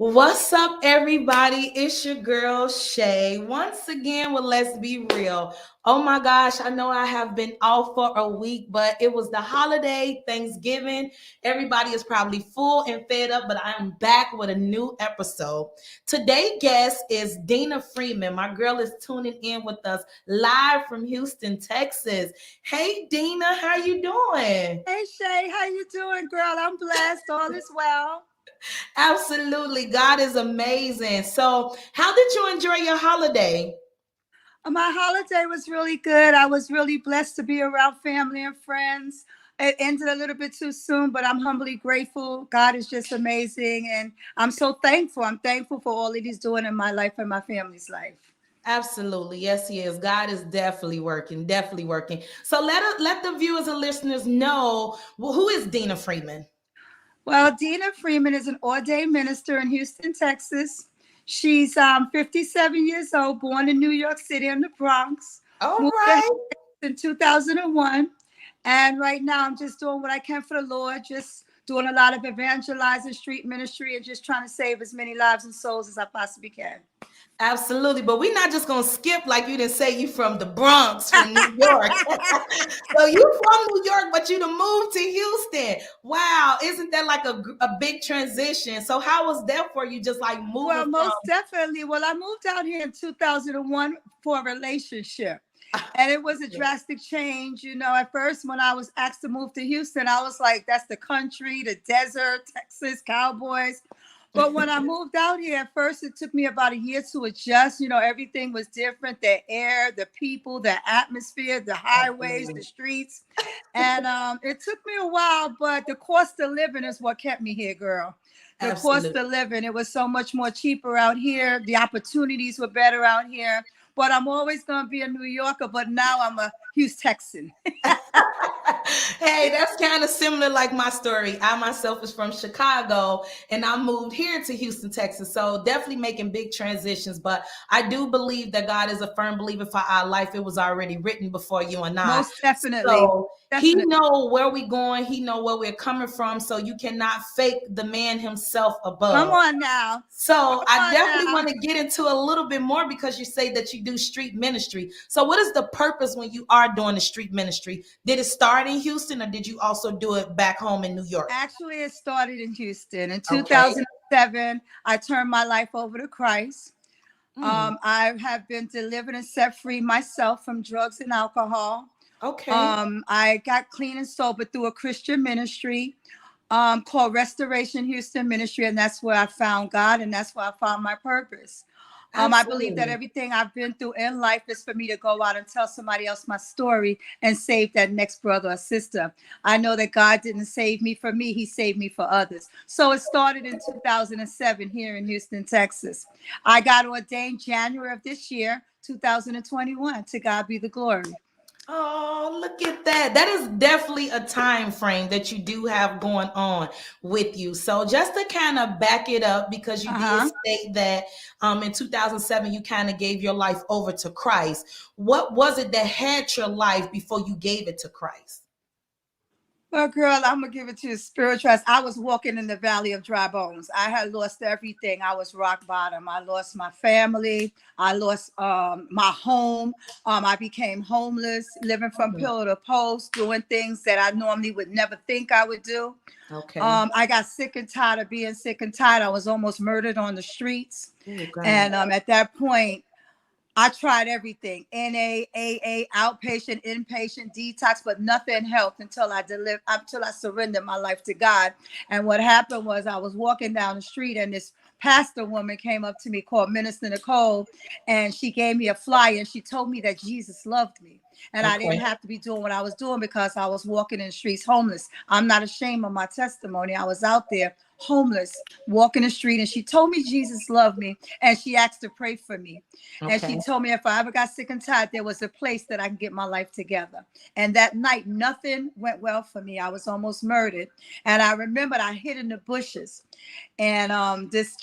What's up, everybody? It's your girl Shay. Once again, with Let's Be Real. Oh my gosh, I know I have been off for a week, but it was the holiday, Thanksgiving. Everybody is probably full and fed up, but I am back with a new episode. Today's guest is Dina Freeman. My girl is tuning in with us live from Houston, Texas. Hey, Dina, how you doing? Hey Shay, how you doing, girl? I'm blessed. All is well. Absolutely. God is amazing. So, how did you enjoy your holiday? My holiday was really good. I was really blessed to be around family and friends. It ended a little bit too soon, but I'm humbly grateful. God is just amazing, and I'm so thankful. I'm thankful for all that He's doing in my life and my family's life. Absolutely. Yes, he is. God is definitely working, definitely working. So let the viewers and listeners know, well, who is Dina Freeman? Well, Dina Freeman is an ordained minister in Houston, Texas. She's 57 years old, born in New York City in the Bronx, All moved to right. in 2001. And right now, I'm just doing what I can for the Lord, just doing a lot of evangelizing, street ministry, and just trying to save as many lives and souls as I possibly can. Absolutely. But we're not just going to skip like you didn't say you from the Bronx, from New York. So you from New York, but you to move to Houston. Wow. Isn't that like a big transition? So how was that for you, just like moving Well, from? most definitely. Well, I moved out here in 2001 for a relationship. And it was a drastic change. You know, at first, when I was asked to move to Houston, I was like, that's the country, the desert, Texas, cowboys. But when I moved out here, at first, it took me about a year to adjust. You know, everything was different, the air, the people, the atmosphere, the highways, the Absolutely. streets. And it took me a while, but the cost of living is what kept me here, girl. The cost Absolutely. of living, it was so much more cheaper out here. The opportunities were better out here. But I'm always going to be a New Yorker, but now I'm a Houston Texan. Hey, that's kind of similar like my story. I myself is from Chicago and I moved here to Houston, Texas. So definitely making big transitions. But I do believe that God is a firm believer for our life. It was already written before you and I. Most definitely. So he Definitely. know where we going. He know where we're coming from. So you cannot fake the man himself Come above. on now. So Come I on definitely now. want to get into a little bit more because you say that you do street ministry. So what is the purpose when you are doing the street ministry? Did it start in Houston or did you also do it back home in New York? Actually, it started in Houston. In Okay. 2007, I turned my life over to Christ. Mm, I have been delivered and set free myself from drugs and alcohol. okay. I got clean and sober through a Christian ministry called Restoration Houston Ministry, and that's where I found God, and that's where I found my purpose. I believe that Absolutely. everything I've been through in life is for me to go out and tell somebody else my story and save that next brother or sister. I know that God didn't save me for me, He saved me for others. So it started in 2007 here in Houston, Texas. I got ordained January of this year, 2021. To God be the glory. Oh, look at that. That is definitely a time frame that you do have going on with you. So just to kind of back it up, because you Uh did huh. state that in 2007 you kind of gave your life over to Christ. What was it that had your life before you gave it to Christ? Well, girl, I'm gonna give it to you spiritual. I was walking in the valley of dry bones. I had lost everything. I was rock bottom. I lost my family. I lost my home. I became homeless, living from Mm, pillar to post, doing things that I normally would never think I would do. okay. I got sick and tired of being sick and tired. I was almost murdered on the streets, Oh, God. and at that point, I tried everything, NA, AA, outpatient, inpatient, detox, but nothing helped until I surrendered my life to God. And what happened was I was walking down the street and this pastor woman came up to me called Minister Nicole, and she gave me a flyer and she told me that Jesus loved me. And I didn't Okay. have to be doing what I was doing because I was walking in the streets homeless. I'm not ashamed of my testimony. I was out there homeless, walking the street, and she told me Jesus loved me, and she asked to pray for me. And Okay. she told me if I ever got sick and tired, there was a place that I can get my life together. And that night, nothing went well for me. I was almost murdered. And I remembered I hid in the bushes. And this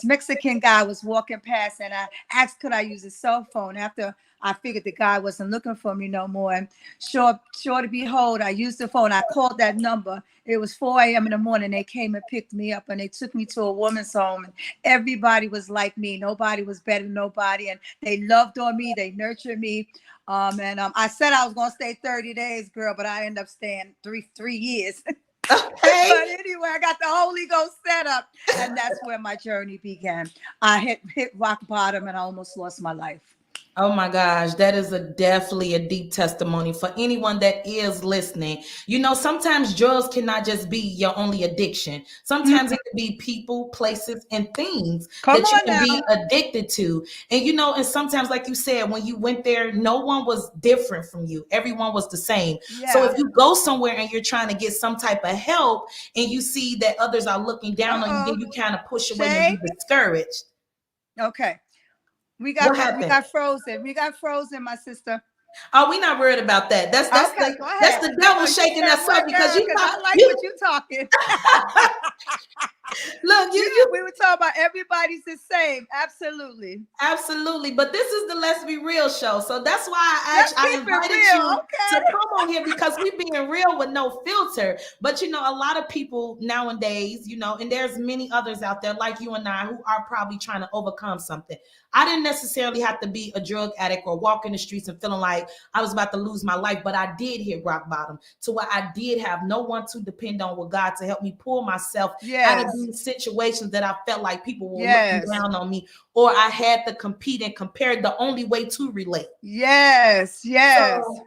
Mexican guy was walking past, and I asked, could I use his cell phone? After I figured the guy wasn't looking for me no more. And sure to behold, I used the phone. I called that number. It was 4 a.m. in the morning. They came and picked me up, and they took me to a woman's home. And everybody was like me. Nobody was better than nobody. And they loved on me. They nurtured me. I said I was going to stay 30 days, girl, but I ended up staying three years. Okay. But anyway, I got the Holy Ghost set up, and that's where my journey began. I hit rock bottom, and I almost lost my life. Oh my gosh, that is definitely a deep testimony for anyone that is listening. You know, sometimes drugs cannot just be your only addiction. Sometimes it can be people, places, and things Come that you on can be now. addicted to. And you know, and sometimes, like you said, when you went there, no one was different from you. Everyone was the same. So Yeah. if you go somewhere and you're trying to get some type of help and you see that others are looking down on you, then you kind of push away and Shay? be discouraged. Okay. We What got happened? frozen. We got frozen, my sister. Oh, we're not worried about that. That's Okay, go that's ahead. the devil You shaking said us what, up because girl? you Because know I like you what you talking. look Yeah, you we were talking about everybody's the same. Absolutely. absolutely. But this is the Let's Be Real show, so that's why Let's I keep it invited real. you to Okay. come on here because we being real with no filter. But you know, a lot of people nowadays, you know, and there's many others out there like you and I who are probably trying to overcome something. I didn't necessarily have to be a drug addict or walk in the streets and feeling like I was about to lose my life, but I did hit rock bottom to where I did have no one to depend on with God to help me pull myself out of Yes. these situations that I felt like people were looking Yes. down on me, or I had to compete and compare, the only way to relate. Yes. Yes. So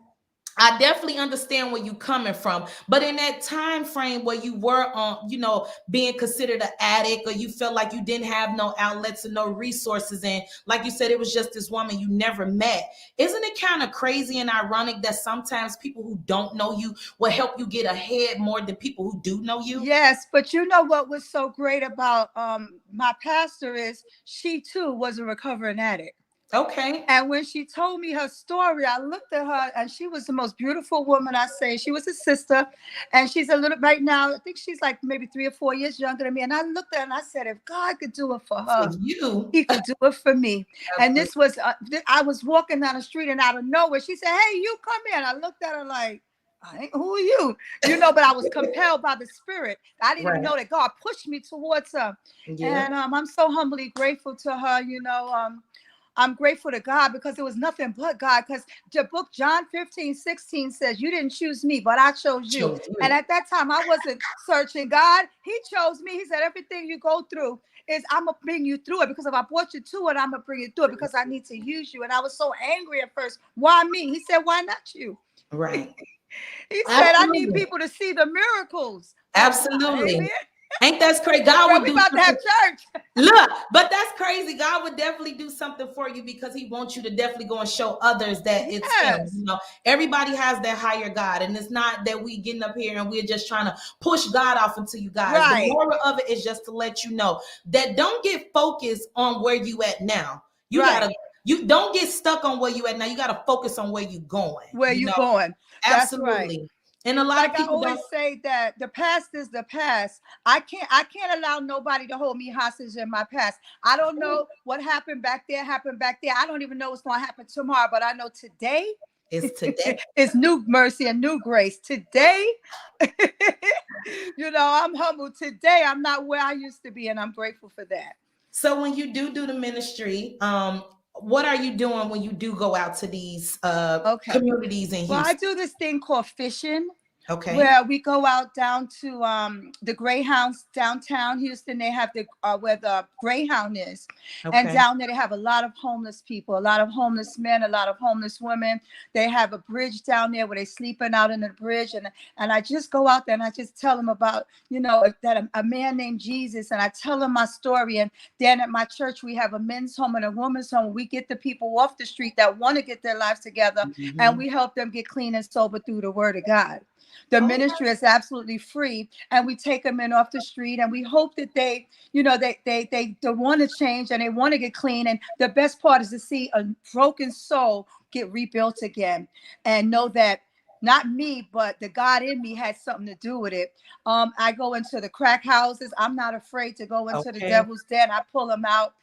I definitely understand where you're coming from, but in that time frame where you were on, you know, being considered an addict, or you felt like you didn't have no outlets and no resources, and like you said, it was just this woman you never met. Isn't it kind of crazy and ironic that sometimes people who don't know you will help you get ahead more than people who do know you? Yes, but you know what was so great about my pastor is she too was a recovering addict. Okay. And when she told me her story, I looked at her and she was the most beautiful woman. I say she was a sister, and she's a little right now. I think she's like maybe 3 or 4 years younger than me. And I looked at her and I said, if God could do it for For her, you. He could do it for me. And Absolutely. this was I was walking down the street and out of nowhere she said, "Hey, you come in." I looked at her like, who are you? You know, but I was compelled by the spirit. I didn't even Right. know that God pushed me towards her. Yeah. And I'm so humbly grateful to her. You know, I'm grateful to God because it was nothing but God. Because the book John 15:16 says, "You didn't choose me, but I chose you." Chose And you. at that time, I wasn't searching God. He chose me. He said, "Everything you go through is I'm gonna bring you through it because if I brought you to it, I'm gonna bring you through it because I need to use you." And I was so angry at first. Why me? He said, "Why not you?" Right. He said, "I need Absolutely. people to see the miracles of God." Absolutely. Amen. Ain't that crazy? God Girl, would we do about to have something. church. Look, but that's crazy. God would definitely do something for you because He wants you to definitely go and show others that it's Him. Yes. You know, everybody has that higher God, and it's not that we getting up here and we're just trying to push God off into you guys. The Right. moral of it is just to let you know that don't get focused on where you at now. You Right. gotta, you don't get stuck on where you at now. You gotta focus on where you going. Where You you know, going? That's right. absolutely. And a lot of Like I people don't. always say that the past is the past. I can't allow nobody to hold me hostage in my past. I don't know what happened back there, I don't even know what's going to happen tomorrow, but I know today It's today. is new mercy and new grace. Today, I'm humble. Today, I'm not where I used to be, and I'm grateful for that. So when you do the ministry, what are you doing when you do go out to these Okay. communities in Well, I Houston? do this thing called fishing. Okay. Where we go out down to the Greyhounds downtown Houston. They have the where the Greyhound is, and Okay. down there they have a lot of homeless people, a lot of homeless men, a lot of homeless women. They have a bridge down there where they're sleeping out in the bridge, and I just go out there and I just tell them about that a man named Jesus, and I tell them my story. And then at my church we have a men's home and a women's home. We get the people off the street that want to get their lives together, and Mhm. we help them get clean and sober through the Word of God. The Okay. ministry is absolutely free, and we take them in off the street, and we hope that they want to change and they want to get clean. And the best part is to see a broken soul get rebuilt again, and know that not me, but the God in me had something to do with it. I go into the crack houses. I'm not afraid to go into the Okay. devil's den. I pull them out,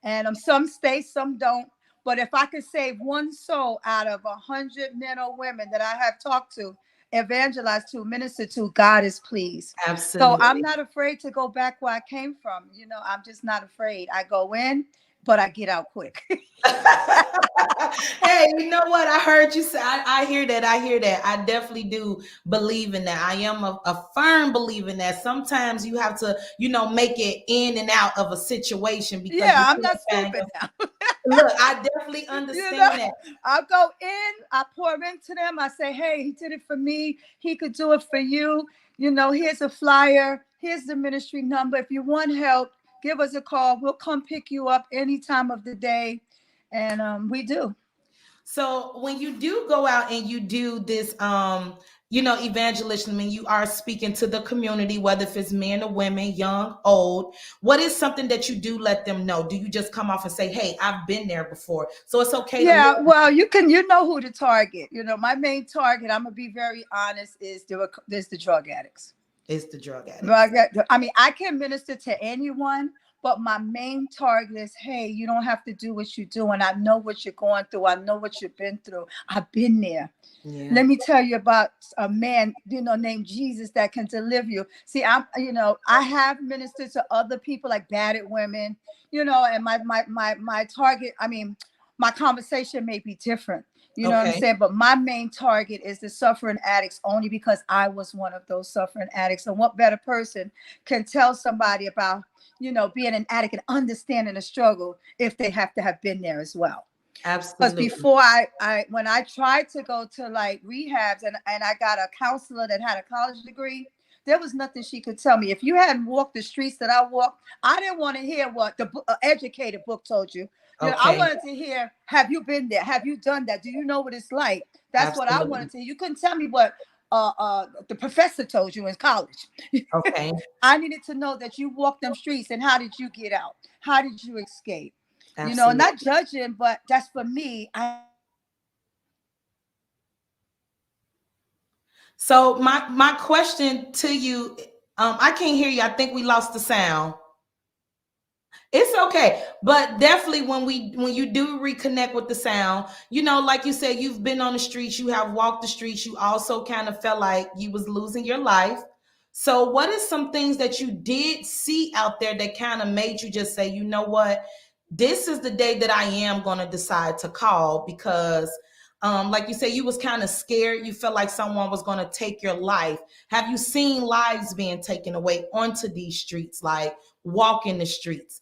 and some stay, some don't. But if I could save one soul out of 100 men or women that I have talked to, evangelized to, ministered to, God is pleased. So I'm Absolutely. not afraid to go back where I came from. I'm just not afraid. I go in, but I get out quick. Hey, you know what? I heard you say, I hear that. I hear that. I definitely do believe in that. I am a firm believer in that. Sometimes you have to, make it in and out of a situation because Yeah, you I'm not can't find stupid your. now. Look, I definitely You know, understand that. I go in, I pour into them. I say, hey, he did it for me. He could do it for you. Here's a flyer. Here's the ministry number. If you want help, give us a call. We'll come pick you up any time of the day. And we do. So when you do go out and you do this, evangelism, and you are speaking to the community, whether if it's men or women, young, old, what is something that you do let them know? Do you just come off and say, "Hey, I've been there before, so it's okay to Yeah, live"? well, you know who to target. My main target, I'm gonna be very honest, is the drug addicts. Is the drug addict. But I mean, I can minister to anyone, but my main target is, hey, you don't have to do what you do, and I know what you're going through. I know what you've been through. I've been there. Yeah. Let me tell you about a man, named Jesus that can deliver you. See, I have ministered to other people like battered women, and my target, I mean, my conversation may be different. You know what I'm Okay. saying? But my main target is the suffering addicts, only because I was one of those suffering addicts. And what better person can tell somebody about, being an addict and understanding the struggle if they have to have been there as well? Because Absolutely. before when I tried to go to like rehabs and I got a counselor that had a college degree, there was nothing she could tell me. If you hadn't walked the streets that I walked, I didn't want to hear what the educated book told you. I Okay. wanted to hear, have you been there? Have you done that? Do you know what it's like? That's what I Absolutely. wanted to hear. You couldn't tell me what the professor told you in college. Okay. I needed to know that you walked them streets, and how did you get out? How did you escape? Not Absolutely. judging, but that's for me. So my question to you, I can't hear you. I think we lost the sound. It's okay, but definitely when you do reconnect with the sound, like you said, you've been on the streets, you have walked the streets, you also kind of felt like you was losing your life. So what is some things that you did see out there that kind of made you just say, you know what, this is the day that I am going to decide to call? Because like you said, you was kind of scared, you felt like someone was going to take your life. Have you seen lives being taken away onto these streets, like walking the streets?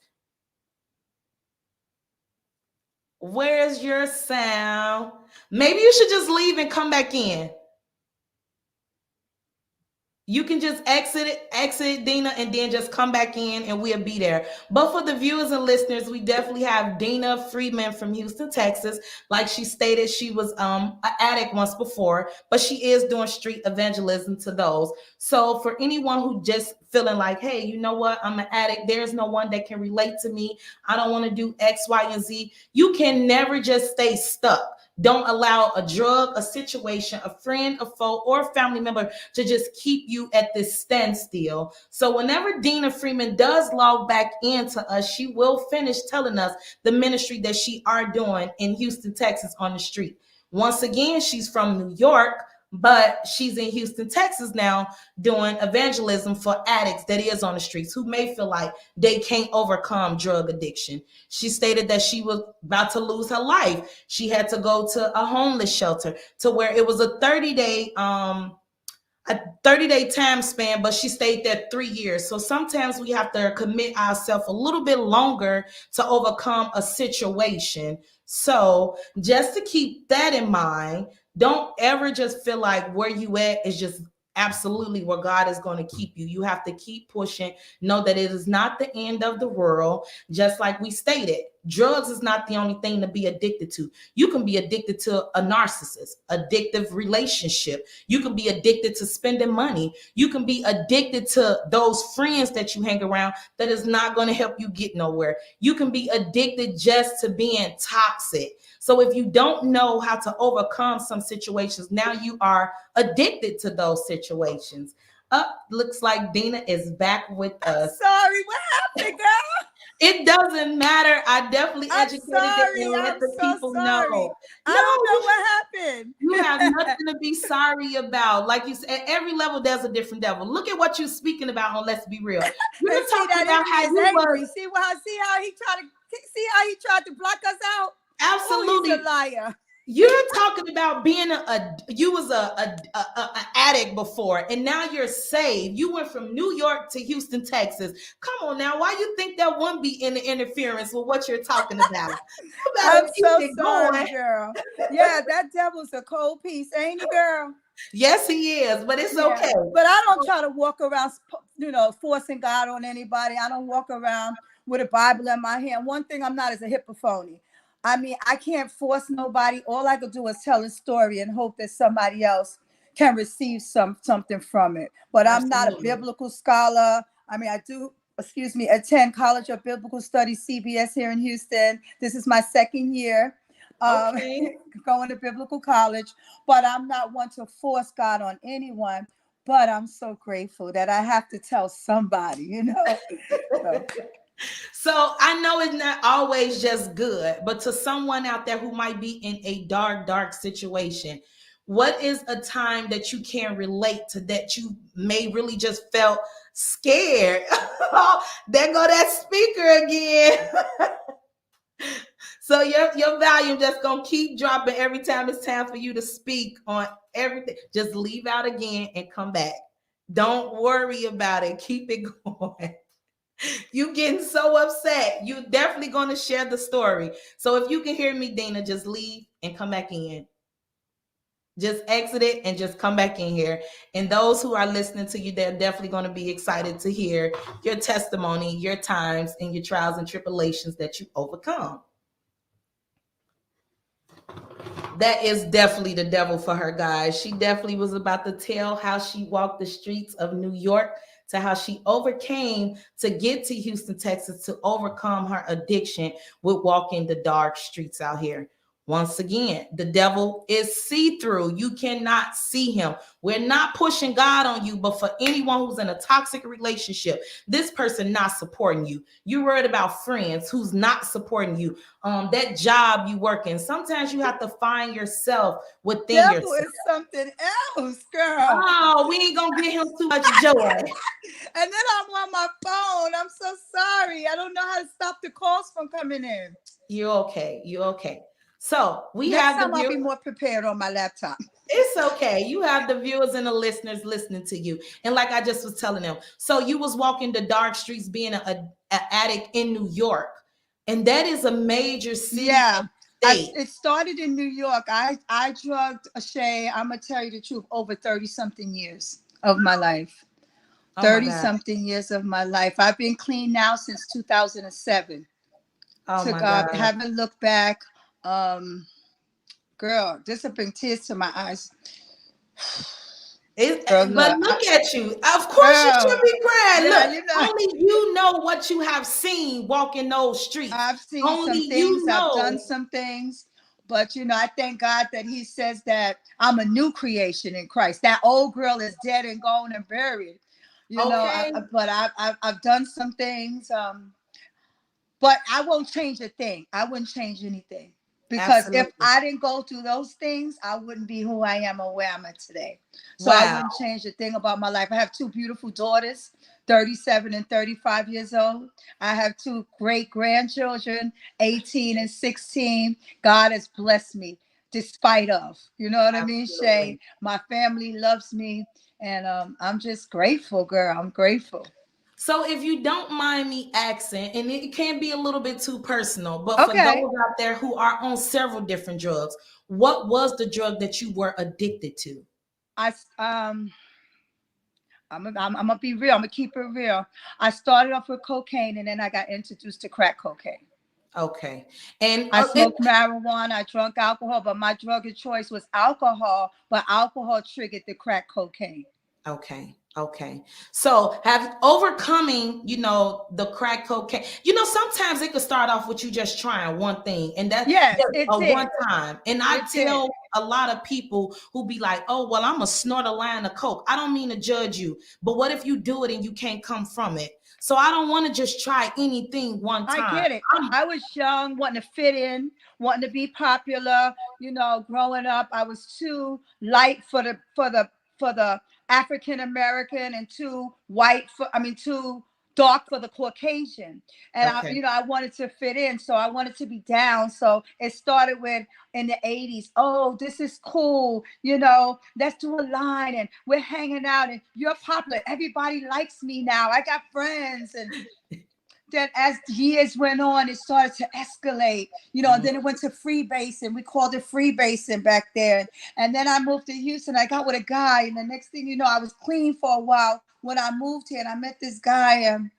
Where's your sound? Maybe you should just leave and come back in. You can just exit Dina, and then just come back in and we'll be there. But for the viewers and listeners, we definitely have Dina Freeman from Houston, Texas. Like she stated, she was an addict once before, but she is doing street evangelism to those. So for anyone who just feeling like, hey, you know what, I'm an addict, there's no one that can relate to me, I don't want to do X, Y, and Z, you can never just stay stuck. Don't allow a drug, a situation, a friend, a foe, or a family member to just keep you at this standstill. So whenever Dina Freeman does log back into us, she will finish telling us the ministry that she are doing in Houston, Texas on the street. Once again, she's from New York, but she's in Houston, Texas now doing evangelism for addicts that is on the streets who may feel like they can't overcome drug addiction. She stated that she was about to lose her life. She had to go to a homeless shelter to where it was a 30-day time span, but she stayed there 3 years. So sometimes we have to commit ourselves a little bit longer to overcome a situation. So just to keep that in mind, don't ever just feel like where you at is just absolutely where God is going to keep you. You have to keep pushing. Know that it is not the end of the world. Just like we stated, drugs is not the only thing to be addicted to. You can be addicted to a narcissist, addictive relationship. You can be addicted to spending money. You can be addicted to those friends that you hang around that is not going to help you get nowhere. You can be addicted just to being toxic. So if you don't know how to overcome some situations, now you are addicted to those situations. Looks like Dina is back with us. Sorry, what happened, girl? It doesn't matter. I definitely I'm educated it sorry. and let I'm the so people sorry. know. I No, don't know what happened. you have nothing to be sorry about. Like you said, at every level, there's a different devil. Look at what you're speaking about on Let's Be Real. And You're see, talking that about enemy how is you angry. was See how he tried to block us out? Oh, he's a absolutely. liar. You're talking about being you was a addict before, and now you're saved. You went from New York to Houston, Texas. Come on now, why you think that won't be in the interference with what you're talking about? You better I'm keep so it sorry, going. girl. Yeah, that devil's a cold piece, ain't he, girl? Yes, he is, but it's Yeah, okay. but I don't try to walk around, forcing God on anybody. I don't walk around with a Bible in my hand. One thing I'm not is a hippophony. I mean, I can't force nobody. All I could do is tell a story and hope that somebody else can receive something from it. But I'm not a Absolutely. biblical scholar. I mean, I do, attend College of Biblical Studies, CBS, here in Houston. This is my second year. Um, Okay. going to biblical college, but I'm not one to force God on anyone. But I'm so grateful that I have to tell somebody. So, So I know it's not always just good, but to someone out there who might be in a dark situation, what is a time that you can relate to that you may really just felt scared? There go that speaker again. So your volume just gonna keep dropping every time it's time for you to speak on everything. Just leave out again and come back. Don't worry about it. Keep it going. You getting so upset. You definitely going to share the story. So if you can hear me, Dana, just leave and come back in. Just exit it and just come back in here. And those who are listening to you, they're definitely going to be excited to hear your testimony, your times, and your trials and tribulations that you overcome. That is definitely the devil for her, guys. She definitely was about to tell how she walked the streets of New York, to how she overcame to get to Houston, Texas, to overcome her addiction with walking the dark streets out here. Once again, the devil is see-through. You cannot see him. We're not pushing God on you, but for anyone who's in a toxic relationship, this person not supporting you. You worried about friends who's not supporting you. That job you work in. Sometimes you have to find yourself within devil yourself. is something else, girl. Oh, we ain't gonna give him too much joy. And then I'm on my phone. I'm so sorry. I don't know how to stop the calls from coming in. You're okay. You're okay. So we Next have the time I'll view. be more prepared on my laptop. It's okay. You have the viewers and the listeners listening to you. And like I just was telling them, so you was walking the dark streets being a addict in New York. And that is a major city. Yeah. State. It started in New York. I drugged Shay, I'm gonna tell you the truth, over 30 something years of my life. Oh my 30 God. something years of my life. I've been clean now since 2007. Oh To my God, God. haven't looked back. Girl, this have been tears to my eyes. Girl, But look, look at you. Of course you girl, should be crying. yeah, Look, only you know what you have seen walking those streets. I've seen Only some you things, I've done know. some things, but I thank God that He says that I'm a new creation in Christ. That old girl is dead and gone and buried. Okay. But I've done some things, but I won't change a thing. I wouldn't change anything. Because if Absolutely. I didn't go through those things, I wouldn't be who I am or where I'm at today. So I Wow. wouldn't change a thing about my life. I have two beautiful daughters, 37 and 35 years old. I have two great grandchildren, 18 and 16. God has blessed me despite of. You know what I mean, Shay? Absolutely. My family loves me. And I'm just grateful, girl. I'm grateful. So if you don't mind me asking, and it can be a little bit too personal, but for those Okay. out there who are on several different drugs, what was the drug that you were addicted to? I I'm gonna be real. I'm gonna keep it real. I started off with cocaine, and then I got introduced to crack cocaine. Okay. And I smoked marijuana. I drank alcohol, but my drug of choice was alcohol. But alcohol triggered the crack cocaine. okay. Okay. So have overcoming, the crack cocaine. Sometimes it could start off with you just trying one thing and that Yes, just it a one did. time. And I It did. tell a lot of people who be like, oh, well, I'm a snort a line of coke. I don't mean to judge you, but what if you do it and you can't come from it? So I don't want to just try anything one I time. get it. I was young, wanting to fit in, wanting to be popular. Growing up, I was too light for the African American and too white too dark for the Caucasian. And Okay. I wanted to fit in, so I wanted to be down. So it started with in the 80s. Oh, this is cool. Let's do a line and we're hanging out and you're popular. Everybody likes me now. I got friends. And then as years went on, it started to escalate, and then it went to freebasing. We called it freebasing back there. And then I moved to Houston. I got with a guy, and the next thing you know, I was clean for a while when I moved here, and I met this guy, and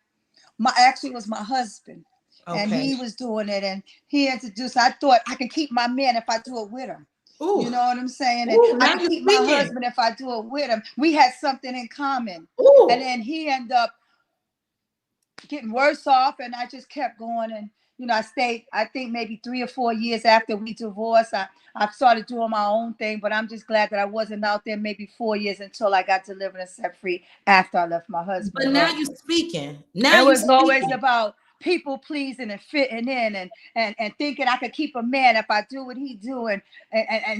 actually was my husband. And Okay. he was doing it, and he introduced. I thought I can keep my man if I do it with him. Ooh. You know what I'm saying? And Ooh, I now can you're keep my speaking. husband if I do it with him. We had something in common. Ooh. And then he ended up getting worse off, and I just kept going. And I stayed, I think maybe 3 or 4 years after we divorced. I started doing my own thing, but I'm just glad that I wasn't out there maybe 4 years until I got delivered and set free after I left my husband. But now you're speaking. Now it was speaking. always about people pleasing and fitting in and thinking I could keep a man if I do what he do, and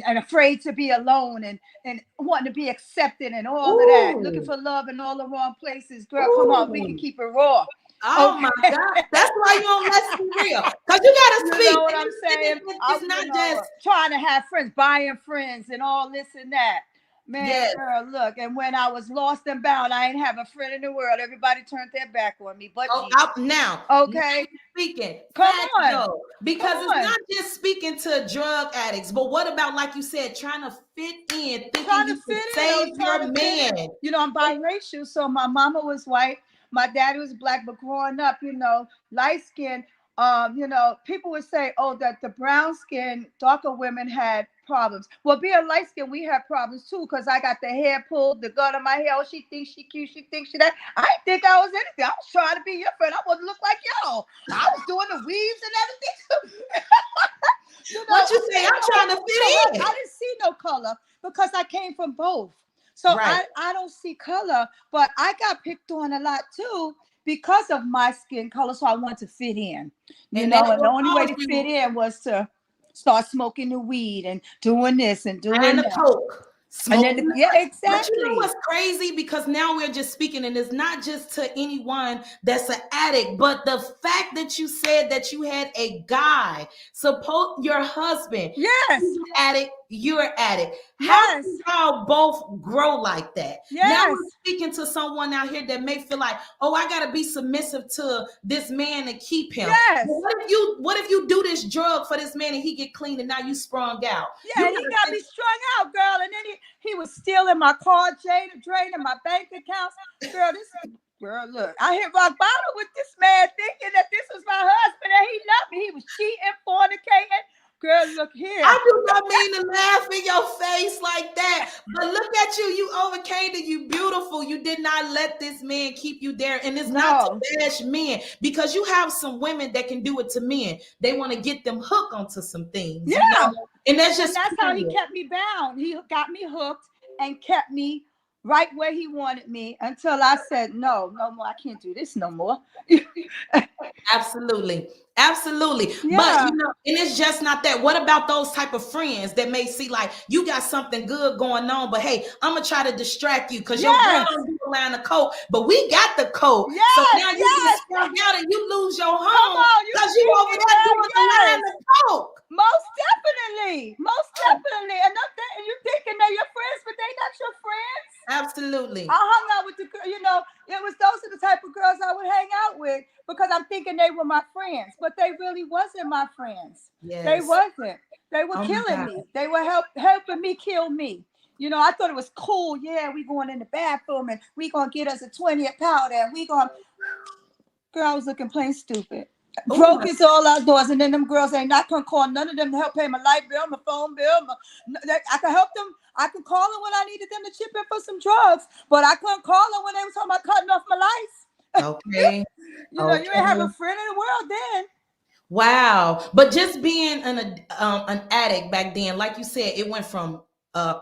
afraid to be alone and wanting to be accepted and all of that, looking for love in all the wrong places. Girl, come on, we can keep it raw. Oh Okay. my God. That's why you don't let's be real. Because you gotta speak. You know what I'm saying? It's not just trying to have friends, buying friends and all this and that. Man, yes. Girl, look. And when I was lost and bound, I ain't have a friend in the world. Everybody turned their back on me. But now. Okay. Now speaking. Come Fact, on. though, because it's not just speaking to drug addicts, but what about, like you said, trying to fit in, thinking you can save your man? I'm biracial, so my mama was white, my daddy was black, but growing up, light skin, people would say, oh, that the brown skin, darker women had problems. Well, being light skin, we had problems too, because I got the hair pulled, the gun in my hair. Oh, she thinks she cute, she thinks she that. I didn't think I was anything. I was trying to be your friend. I wanted to look like y'all. I was doing the weaves and everything. What you say? I'm trying to fit in. I didn't see no color because I came from both. So right. I don't see color, but I got picked on a lot too because of my skin color. So I wanted to fit in, and the only way to fit in was to start smoking the weed and doing this and doing and that. The coke. And then exactly. But you know what's crazy? Because now we're just speaking, and it's not just to anyone that's an addict, but the fact that you said that you had a guy, suppose your husband, yes, addict, you're addict. Yes. How y'all both grow like that? Yes. Now we're speaking to someone out here that may feel like, oh, I gotta be submissive to this man and keep him. Yes. What if you do this drug for this man and he get clean and now you sprung out? Yeah, and he got me strung out, girl. And then he was stealing my card, draining my bank accounts. Girl, look, I hit rock bottom with this man thinking that this was my husband and he loved me. He was cheating, fornicating. Girl, look here. I do not mean to laugh in your face like that, but look at you. You overcame it. You beautiful. You did not let this man keep you there. And it's not to bash men, because you have some women that can do it to men. They want to get them hooked onto some things. Yeah. You know? And that's how he kept me bound. He got me hooked and kept me right where he wanted me until I said, no more. I can't do this no more. Absolutely. Absolutely. Yeah. But and it's just not that. What about those type of friends that may see like you got something good going on, but hey, I'm gonna try to distract you because your girl don't do a line of coke, but we got the coke. Yes. So now you get strung out and you lose your home because you over there doing the line of coke. Most definitely. And you thinking they're your friends, but they not your friends. Absolutely. I hung out with the girl, those are the type of girls I would hang out with because I'm thinking they were my friends, but they really wasn't my friends. Yes. They wasn't. They were killing me. They were helping me kill me. I thought it was cool. Yeah, we going in the bathroom and we gonna get us a 20 of powder and we gonna. Girl, I was looking plain stupid. Oh Broke my, is all outdoors, and then them girls ain't not gonna call none of them to help pay my light bill, my phone bill. I can help them. I can call them when I needed them to chip in for some drugs, but I couldn't call them when they was talking about cutting off my lights. okay. You know, you ain't have a Okay. friend in the world then. Wow. But just being an addict back then, like you said, it went from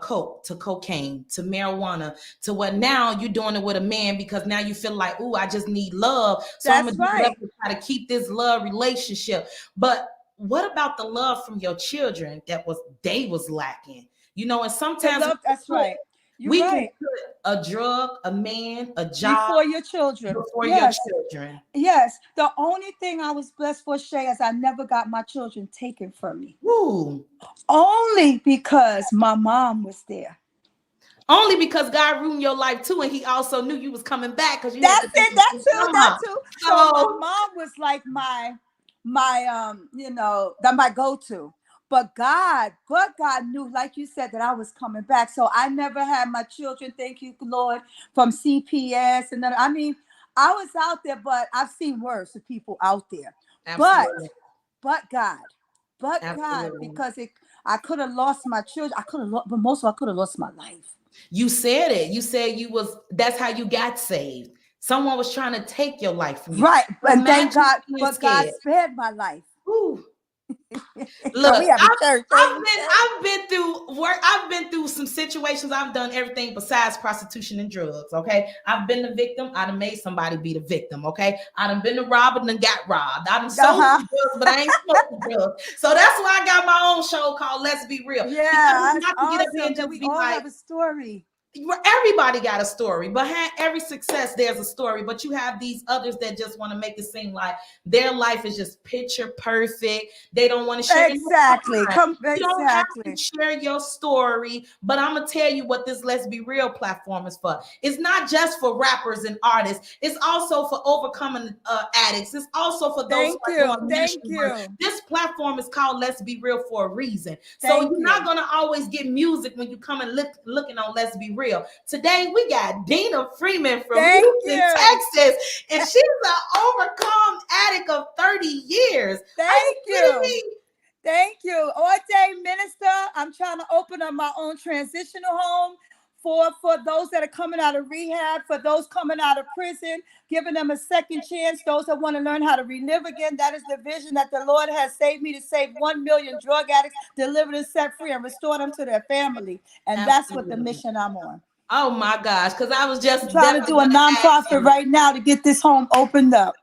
coke to cocaine to marijuana to what now you're doing it with a man because now you feel like, oh, I just need love. So I'm That's gonna do whatever right. to try to keep this love relationship. But what about the love from your children that was they was lacking? You know, and The sometimes love. That's right. You're we can right. put a drug, a man, a job Before your children. before your Yes. children. Yes. The only thing I was blessed for, Shay, is I never got my children taken from me. Woo. Only because my mom was there. Only because God ruined your life too, and He also knew you was coming back because you had That's to it. be That a too. That grandma. too. So my So, mom was like that my go-to. But God knew, like you said, that I was coming back. So I never had my children, thank you, Lord, from CPS. And then I mean, I was out there, but I've seen worse of people out there. But absolutely, but God, but God, absolutely. because I could have lost my children. I could have lost, but most of all, I could have lost my life. You said it. You said you was. That's how you got saved. Someone was trying to take your life from you. Right. And thank Imagine God, being but God scared. spared my life. Ooh. Girl, Look, we have a church. I've been through work. I've been through some situations. I've done everything besides prostitution and drugs. Okay, I've been the victim. I done made somebody be the victim. Okay, I done been the robber and then got robbed. I done sold Uh-huh. some drugs, but I ain't smoked the drugs. So that's why I got my own show called Let's Be Real. Because Yeah, it's that's not to get up here awesome and that just we be all like, have a story. everybody got a story. Behind every success, there's a story. But you have these others that just want to make it seem like their life is just picture perfect. They don't want to share. Exactly. Come You don't have to exactly. share your story, but I'm gonna tell you what this Let's Be Real platform is for. It's not just for rappers and artists. It's also for overcoming addicts. It's also for those Thank who are you. doing Thank ministry work. you. This platform is called Let's Be Real for a reason. So Thank you're not you. gonna always get music when you come and looking on Let's Be Real. Today we got Dina Freeman from Thank Houston, you. Texas, and she's an overcome addict of 30 years. Are you Thank kidding you. me? Thank you. Ordained minister. I'm trying to open up my own transitional home for those that are coming out of rehab, for those coming out of prison, giving them a second chance, those that want to learn how to relive again. That is the vision that the Lord has saved me to save 1 million drug addicts, deliver and set free, and restore them to their family. And that's what the Absolutely. mission I'm on. Oh my gosh, because I was just I'm trying to definitely do a going to ask nonprofit you. right now to get this home opened up.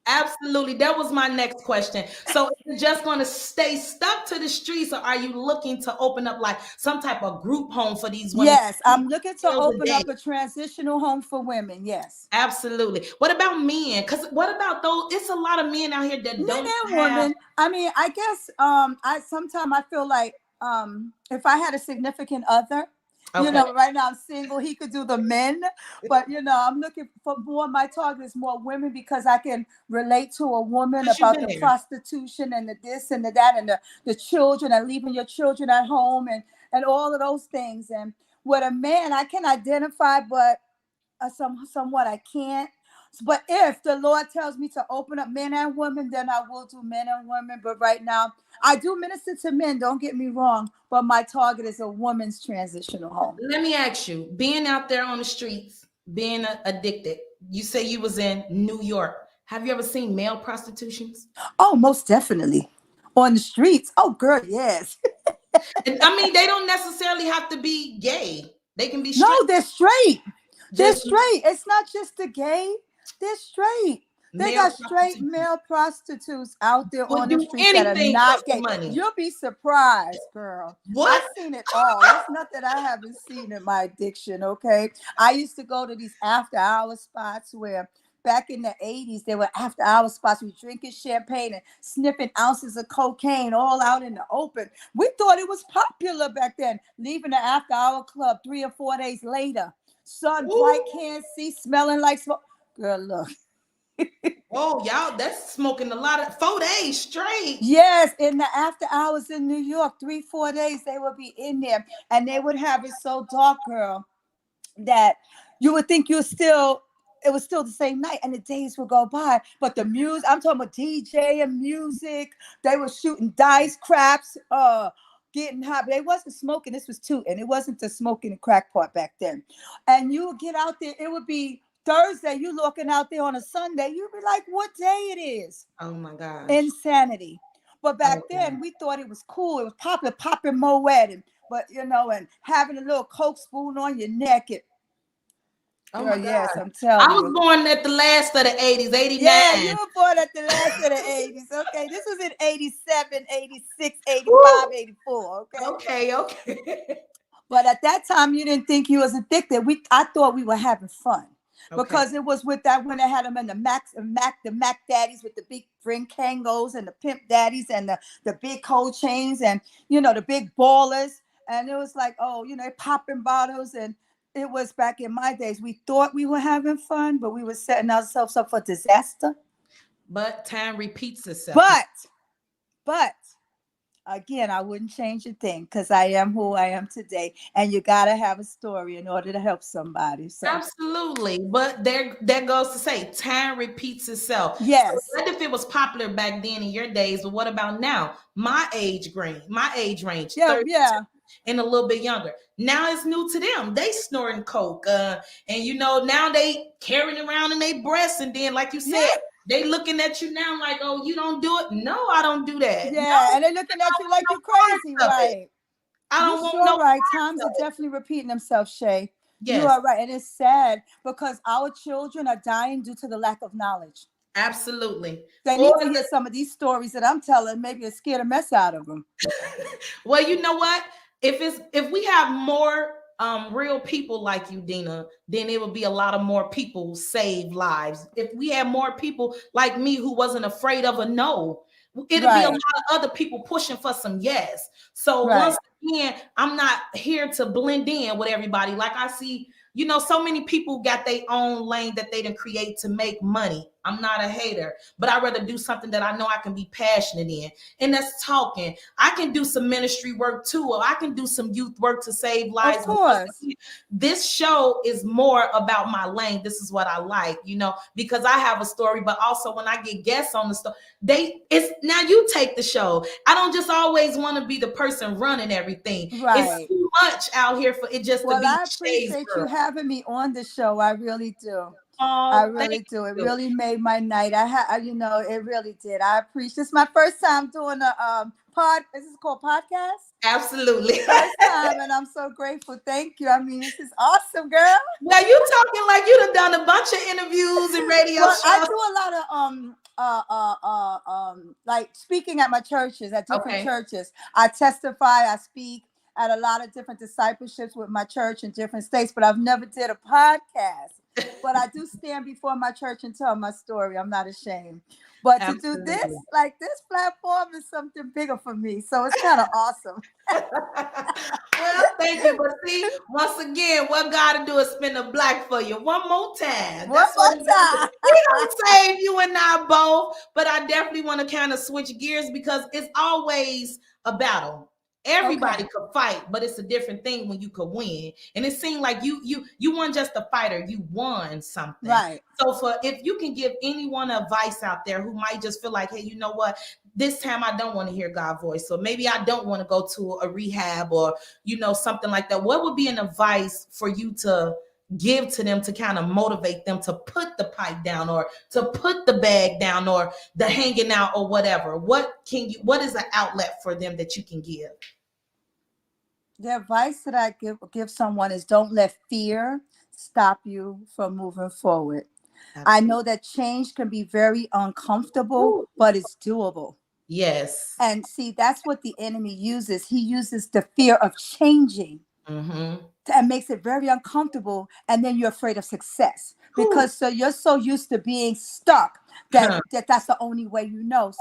Absolutely. That was my next question. So is it just going to stay stuck to the streets, or are you looking to open up like some type of group home for these women? Yes, I'm looking to Meals a open day? up a transitional home for women. Yes. Absolutely. What about men? Because what about those? It's a lot of men out here that Men don't and have. women. I mean, I guess I sometimes I feel like if I had a significant other, Okay. right now I'm single, he could do the men, but I'm looking for more. My target is more women because I can relate to a woman Because you've about been the there. prostitution and the this and the that and the children and leaving your children at home and all of those things. And with a man, I can identify, but somewhat I can't. But if the Lord tells me to open up men and women, then I will do men and women. But right now, I do minister to men, don't get me wrong, but my target is a woman's transitional home. Let me ask you, being out there on the streets, being addicted, you say you was in New York. Have you ever seen male prostitutions? Oh, most definitely. On the streets. Oh, girl, yes. And, I mean, they don't necessarily have to be gay. They can be No, straight. they're straight. They're Just straight. It's not just the gay. They're straight. They male got straight prostitution. male prostitutes out there Would on the do streets that are anything for not some gay. money. You'll be surprised, girl. What? I've seen it all. It's not that I haven't seen it, my addiction, okay? I used to go to these after hour spots where back in the 80s, there were after hour spots. We drinking champagne and sniffing ounces of cocaine all out in the open. We thought it was popular back then. Leaving the after hour club 3 or 4 days later. Sun bright, Ooh. can't see, smelling like smoke. Girl, look. Oh, y'all, that's smoking a lot of 4 days straight. Yes, in the after hours in New York, 3, 4 days, they would be in there and they would have it so dark, girl, that you would think you're still it was still the same night, and the days would go by. But the music, I'm talking about DJ and music. They were shooting dice, craps, getting hot. They wasn't smoking. This was tooting. It wasn't the smoking and crack part back then. And you would get out there. It would be Thursday. You looking out there on a Sunday. You'd be like, what day it is? Oh my gosh. Insanity. But back Okay. then, we thought it was cool. It was popular, popping Moet, and and having a little Coke spoon on your neck. Oh my Yes, God. I'm telling I was you. born at the last of the 80s, 89. Yeah, you were born at the last of the 80s. Okay, this was in 87, 86, 85, Woo. 84. Okay. Okay. But at that time, you didn't think you was addicted. I thought we were having fun. Because it was with that when they had them in the Mac daddies with the big ring kangos and the pimp daddies and the big cold chains and the big ballers. And it was like, popping bottles. And it was back in my days. We thought we were having fun, but we were setting ourselves up for disaster. But time repeats itself. But again, I wouldn't change a thing because I am who I am today. And you got to have a story in order to help somebody. So. Absolutely. But that goes to say time repeats itself. Yes. So what if it was popular back then in your days? But what about now? My age range, yeah. and a little bit younger. Now it's new to them. They snorting coke. And now they carrying around in their breasts. And then, like you said, they looking at you now like, oh, you don't do it? No, I don't do that. Yeah, no, and they looking at you like you're crazy, right? I don't want no right. Times are definitely repeating themselves, Shay. Yes. You are right. And it's sad because our children are dying due to the lack of knowledge. Absolutely. They need to hear some of these stories that I'm telling. Maybe it scared the mess out of them. Well, you know what? If we have more real people like you, Dina, then it would be a lot of more people save lives. If we had more people like me who wasn't afraid of a no, it'll be a lot of other people pushing for some yes. So once again, I'm not here to blend in with everybody. Like I see, so many people got their own lane that they didn't create to make money. I'm not a hater, but I'd rather do something that I know I can be passionate in. And that's talking. I can do some ministry work too, or I can do some youth work to save lives. Of course. This show is more about my lane. This is what I like, because I have a story, but also when I get guests on the story, now you take the show. I don't just always want to be the person running everything. Right. It's too much out here for it just to be. I appreciate you having me on the show. I really do. Oh, I really do. It really made my night. It really did. I appreciate. This is my first time doing a Is this called podcast? Absolutely. First time, and I'm so grateful. Thank you. I mean, this is awesome, girl. Well, you talking like you done a bunch of interviews and radio shows. I do a lot of like speaking at my churches, at different churches. I testify. I speak at a lot of different discipleships with my church in different states, but I've never did a podcast. But I do stand before my church and tell my story. I'm not ashamed. But Absolutely. To do this platform is something bigger for me. So it's kind of awesome. Well, thank you. But see, once again, what God to do is spin a black for you one more time. One more time. We don't save you and I both, but I definitely want to kind of switch gears because it's always a battle. Everybody could fight, but it's a different thing when you could win. And it seemed like you weren't just a fighter, you won something. Right. So if you can give anyone advice out there who might just feel like, hey, you know what? This time I don't want to hear God's voice. So maybe I don't want to go to a rehab or, something like that. What would be an advice for you to give to them to kind of motivate them to put the pipe down or to put the bag down or the hanging out or whatever? What is an outlet for them that you can give? The advice that I give someone is don't let fear stop you from moving forward. Absolutely. I know that change can be very uncomfortable, but it's doable. Yes. And see, that's what the enemy uses. He uses the fear of changing. Mm-hmm. And makes it very uncomfortable, and then you're afraid of success because you're so used to being stuck that that's the only way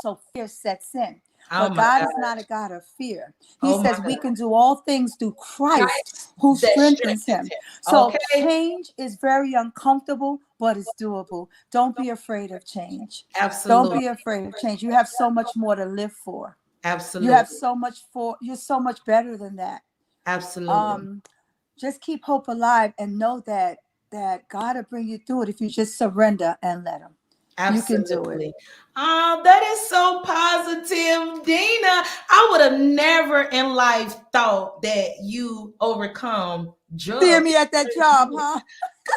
so fear sets in. But God is not a God of fear. He says we can do all things through Christ who strengthens him. So change is very uncomfortable, but it's doable. Don't be afraid of change. Absolutely. Don't be afraid of change. You have so much more to live for. Absolutely. You have so much you're so much better than that. Absolutely. Just keep hope alive and know that that God will bring you through it if you just surrender and let him. Absolutely. You can do it. That is so positive, Dina. I would have never in life thought that you overcome drugs. See me at that job, huh?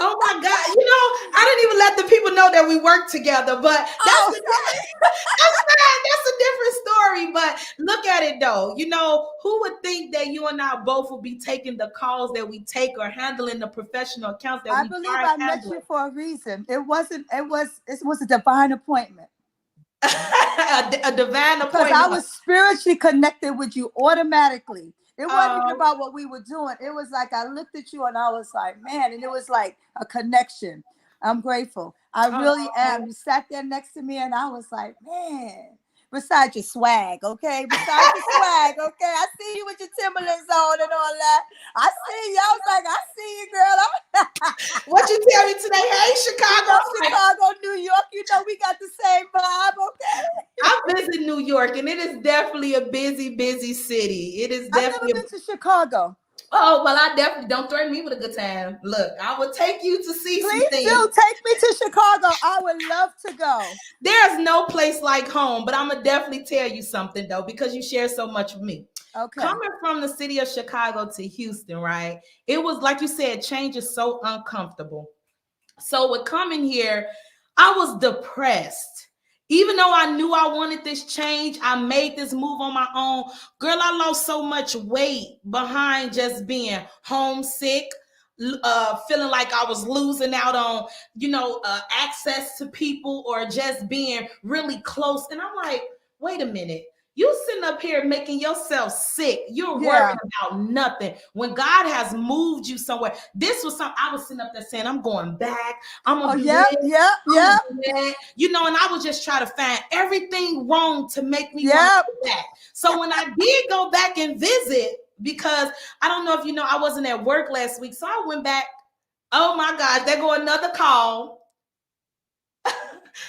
Oh my God. You know, I didn't even let the people know that we work together, but that's that's a different story. But look at it though. You know, who would think that you and I both would be taking the calls that we take or handling the professional accounts that I we believe are I met handling? you for a reason. It was a divine appointment. a divine appointment. Because I was spiritually connected with you automatically. It wasn't about what we were doing. It was like I looked at you and I was like, man, and it was like a connection. I'm grateful. I really am. You sat there next to me and I was like, man, besides your swag, okay? Besides your swag, okay? I see you with your Timberlands on and all that. I see you. I was like, I see you, girl. What you tell me today? Hey, Chicago. Chicago, New York, you know we got the same vibe, okay? I visit New York, and it is definitely a busy, busy city. It is definitely. I've never been to Chicago. Oh, well, I definitely don't threaten me with a good time. Look, I will take you to see some things. Please do take me to Chicago. I would love to go. There's no place like home, but I'm gonna definitely tell you something though, because you share so much with me. Okay. Coming from the city of Chicago to Houston, right? It was like you said, change is so uncomfortable. So with coming here, I was depressed. Even though I knew I wanted this change, I made this move on my own. Girl, I lost so much weight behind just being homesick, feeling like I was losing out on, access to people or just being really close. And I'm like, wait a minute. You sitting up here making yourself sick. You're worrying about nothing. When God has moved you somewhere, this was something I was sitting up there saying, I'm going back. I'm gonna do this. Yeah. And I was just trying to find everything wrong to make me want to go back. So when I did go back and visit, because I don't know if you know, I wasn't at work last week, so I went back. Oh my gosh, there go another call.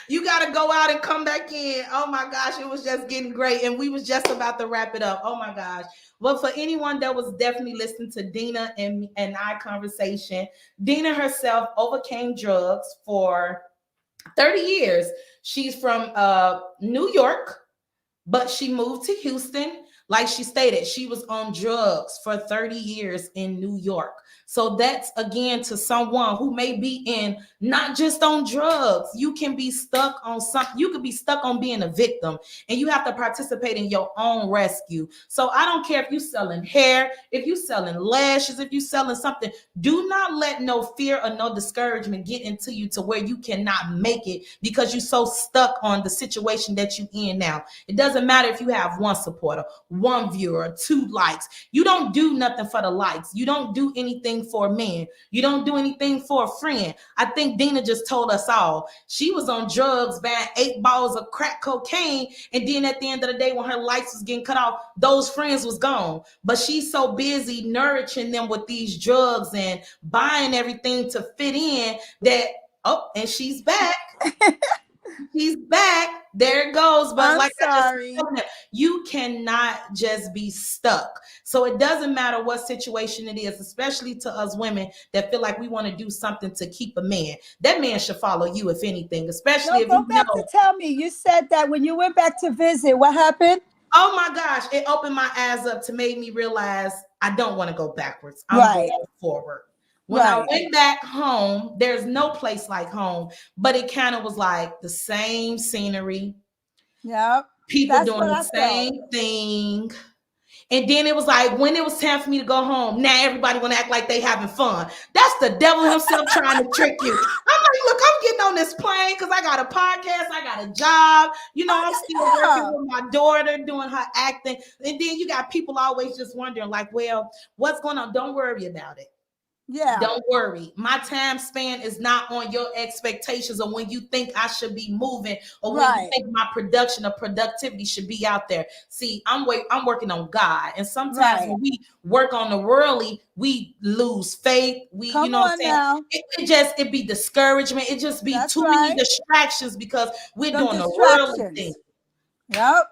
You got to go out and come back in. Oh my gosh, it was just getting great. And we was just about to wrap it up. Oh my gosh. Well, for anyone that was definitely listening to Dina and I conversation, Dina herself overcame drugs for 30 years. She's from New York, but she moved to Houston. Like she stated, she was on drugs for 30 years in New York. So that's, again, to someone who may be in not just on drugs. You can be stuck on something. You could be stuck on being a victim, and you have to participate in your own rescue. So I don't care if you're selling hair, if you're selling lashes, if you're selling something. Do not let no fear or no discouragement get into you to where you cannot make it because you're so stuck on the situation that you're in now. It doesn't matter if you have one supporter, one viewer, 2 likes. You don't do nothing for the likes. You don't do anything for a man. You don't do anything for a friend. I think Dina just told us all. She was on drugs, buying 8 balls of crack cocaine, and then at the end of the day, when her lights was getting cut off, those friends was gone. But she's so busy nourishing them with these drugs and buying everything to fit in that, and she's back. He's back. There it goes. But sorry. You cannot just be stuck. So it doesn't matter what situation it is, especially to us women that feel like we want to do something to keep a man. That man should follow you, if anything, especially if you go back to tell me. You said that when you went back to visit, what happened? Oh my gosh, it opened my eyes up to make me realize I don't want to go backwards. I'm going forward. When I went back home, there's no place like home, but it kind of was like the same scenery. Yep. People doing the same thing. And then it was like, when it was time for me to go home, now everybody want to act like they having fun. That's the devil himself trying to trick you. I'm like, look, I'm getting on this plane because I got a podcast, I got a job. I'm still working with my daughter, doing her acting. And then you got people always just wondering, like, well, what's going on? Don't worry about it. Yeah. Don't worry. My time span is not on your expectations or when you think I should be moving or when you think my production or productivity should be out there. See, I'm working on God. And sometimes when we work on the worldly, we lose faith. What I'm saying? It be discouragement. It just be too many distractions because we're doing the worldly thing. Yep.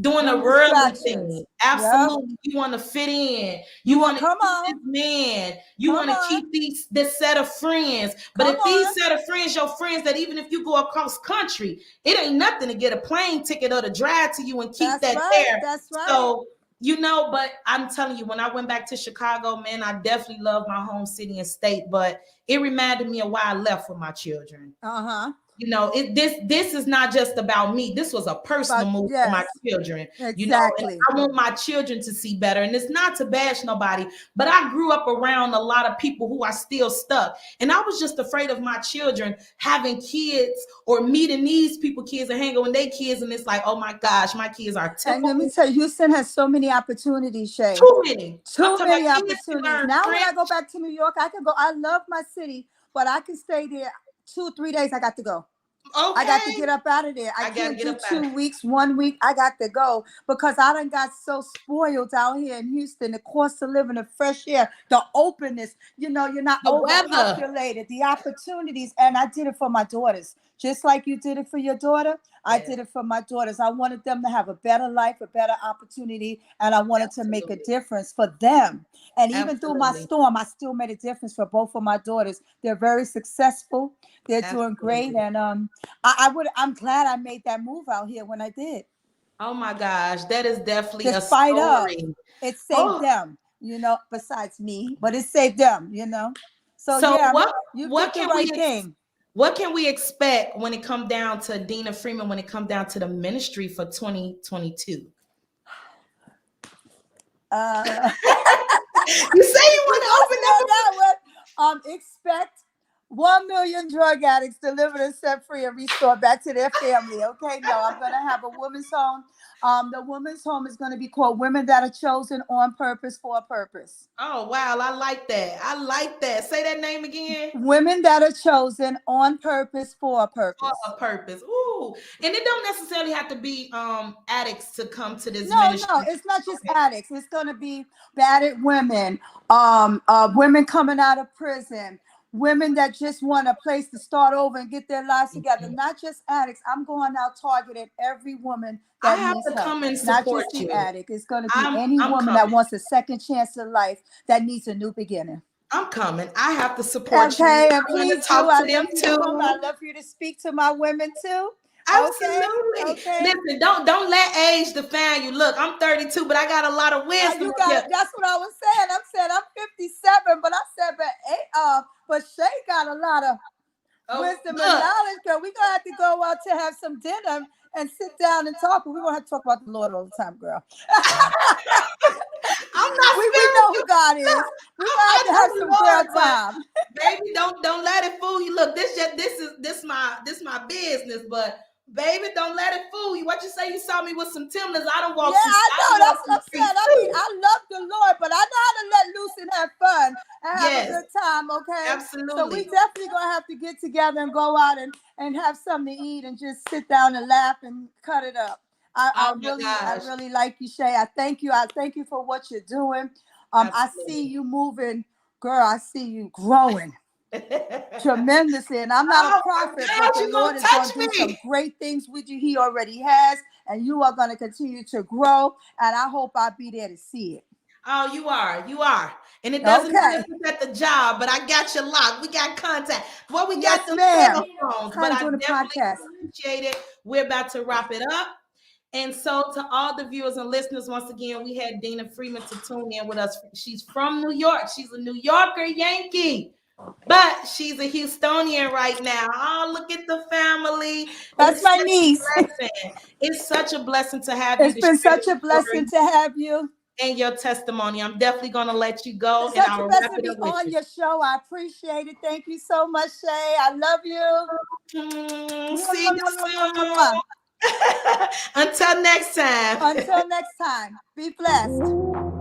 doing a No worldly distractions. thing. Yep. Absolutely. You want to fit in. You want to Come keep on. this man. You Come want to on. keep this set of friends. But Come if these on. set of friends, your friends, that even if you go across country, it ain't nothing to get a plane ticket or to drive to you and keep That's that right. there. That's right. So, you know, but I'm telling you, when I went back to Chicago, man, I definitely love my home city and state, but it reminded me of why I left with my children. Uh-huh. You know, this is not just about me. This was a personal But move for my yes, children. You know, and exactly. I want my children to see better. And it's not to bash nobody, but I grew up around a lot of people who are still stuck. And I was just afraid of my children having kids or meeting these people, kids, and hanging with their kids. And it's like, oh my gosh, my kids are And let me typical. tell you, Houston has so many opportunities, Shay. Too many. I'm Too talking many about kids to opportunities. learn Now, when French. I go back to New York, I can go. I love my city, but I can stay there 2-3 days. I got to go. Okay. I got to get up out of there. I gotta can't get do up out of 2 there. weeks, 1 week. I got to go because I done got so spoiled out here in Houston. The cost of living, the fresh air, the openness. You know, you're not The weather. overpopulated, the opportunities. And I did it for my daughters. Just like you did it for your daughter, I Yeah. did it for my daughters. I wanted them to have a better life, a better opportunity, and I wanted to make a Absolutely. difference for them. And even through my Absolutely. storm, I still made a difference for both of my daughters. They're very successful. They're doing great. Absolutely. And I'm glad I made that move out here when I did. Oh my gosh, that is definitely a Despite of, story. it saved Oh, them, besides me, but it saved them. So so yeah, what you what did the can we right thing. what can we expect when it come down to Dina Freeman, when it come down to the ministry for 2022? You say you want to open up that one. Expect 1 million drug addicts delivered and set free and restored back to their family. Okay, no, I'm gonna have a women's home. The women's home is gonna be called Women That Are Chosen on Purpose for a Purpose. Oh wow, I like that. I like that. Say that name again. Women that are chosen on purpose for a For purpose. a purpose. Ooh. And it don't necessarily have to be addicts to come to this No, ministry. it's not just addicts. It's gonna be battered women, women coming out of prison, women that just want a place to start over and get their lives together. Not just addicts. I'm going out targeting every woman I that have needs to help. come and Not support just the you. addict. It's gonna be I'm any woman coming. that wants a second chance in life that needs a new beginning. I'm coming. I have to support you. Okay, I and want to please do. talk I to them love you to come. I too. love you to speak to my women too. Absolutely. Okay. Listen, don't let age define you. Look, I'm 32, but I got a lot of wisdom. That's what I was saying. I'm 57, but I said, but Shay got a lot of wisdom and knowledge, girl. We're gonna have to go out to have some dinner and sit down and talk. We're gonna have to talk about the Lord all the time, girl. I'm not we know who God is. We're gonna have some girl time. Baby, don't let it fool you. Look, this my business, but baby, don't let it fool you. What you say? You saw me with some Timberlands. I don't walk. Yeah, I know. That's what I'm saying. I mean, I love the Lord, but I know how to let loose and have fun and have a good time. Okay. Absolutely. So we definitely gonna have to get together and go out and have something to eat and just sit down and laugh and cut it up. I really like you, Shay. I thank you. I thank you for what you're doing. I see you moving, girl. I see you growing tremendously. And I'm not a prophet, but the Lord is going to do some great things with you. He already has, and you are going to continue to grow. And I hope I'll be there to see it. Oh, you are. And it doesn't mean it's at the job, but I got your lock. We got contact. Well, we got the telephones, but I definitely appreciate it. We're about to wrap it up. And so to all the viewers and listeners, once again, we had Dina Freeman to tune in with us. She's from New York. She's a New Yorker Yankee, but she's a Houstonian right now. Oh, look at the family. That's my niece. It's such a blessing to have you. It's been such a blessing to have you. And your testimony. I'm definitely going to let you go. It's such a blessing to be on your show. I appreciate it. Thank you so much, Shay. I love you. See you soon. Until next time. Be blessed.